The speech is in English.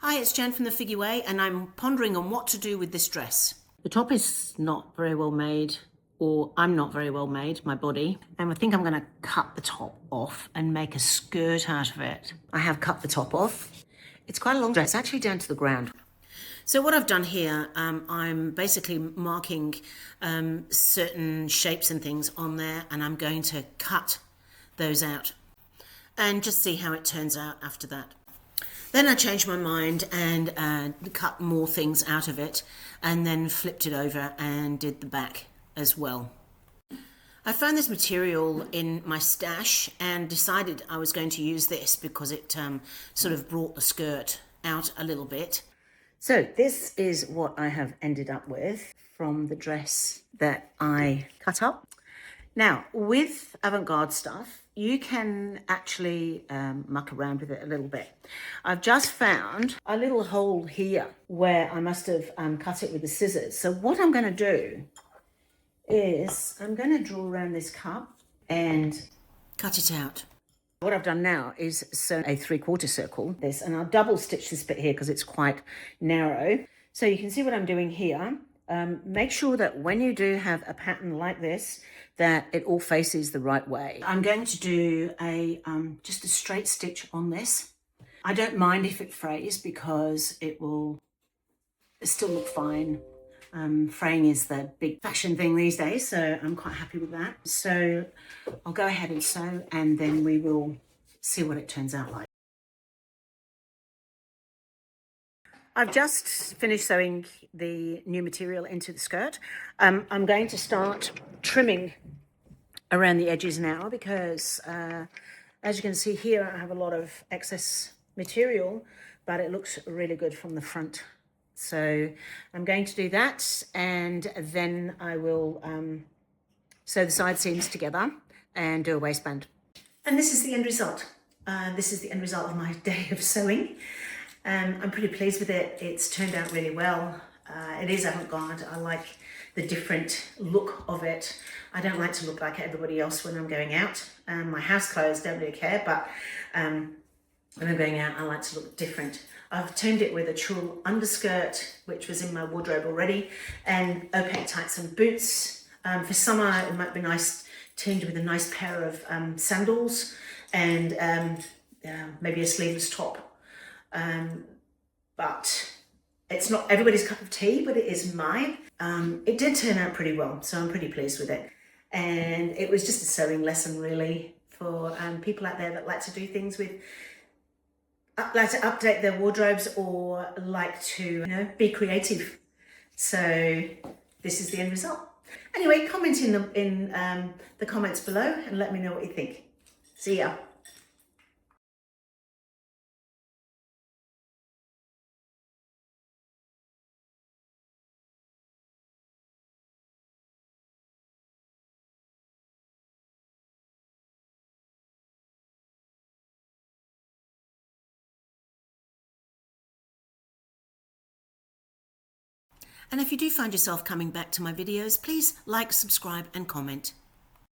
Hi, it's Jan from The Figure Way, and I'm pondering on what to do with this dress. The top is not very well made, or I'm not very well made, my body, and I think I'm going to cut the top off and make a skirt out of it. I have cut the top off. It's quite a long dress, actually down to the ground. So what I've done here, I'm basically marking certain shapes and things on there, and I'm going to cut those out and just see how it turns out after that. Then I changed my mind and cut more things out of it, and then flipped it over and did the back as well. I found this material in my stash and decided I was going to use this because it sort of brought the skirt out a little bit. So this is what I have ended up with from the dress that I cut up. Now, with avant-garde stuff, you can actually muck around with it a little bit. I've just found a little hole here where I must have cut it with the scissors. So what I'm going to do is I'm going to draw around this cup and cut it out. What I've done now is sew a 3/4 circle, and I'll double stitch this bit here because it's quite narrow. So you can see what I'm doing here. Make sure that when you do have a pattern like this, that it all faces the right way. I'm going to do just a straight stitch on this. I don't mind if it frays because it will still look fine. Fraying is the big fashion thing these days, so I'm quite happy with that. So I'll go ahead and sew, and then we will see what it turns out like. I've just finished sewing the new material into the skirt. I'm going to start trimming around the edges now because as you can see here, I have a lot of excess material, but it looks really good from the front. So I'm going to do that, and then I will sew the side seams together and do a waistband. And this is the end result. This is the end result of my day of sewing. I'm pretty pleased with it. It's turned out really well. It is avant-garde. I like the different look of it. I don't like to look like everybody else when I'm going out. My house clothes don't really care, but when I'm going out, I like to look different. I've turned it with a tulle underskirt, which was in my wardrobe already, and opaque tights and boots. For summer, it might be nice, turned with a nice pair of sandals and maybe a sleeveless top. But it's not everybody's cup of tea, but it is mine. It did turn out pretty well, so I'm pretty pleased with it. And it was just a sewing lesson really for people out there that like to do things with, like to update their wardrobes or like to, be creative. So this is the end result. Anyway, comment in the comments below and let me know what you think. See ya. And if you do find yourself coming back to my videos, please like, subscribe and comment.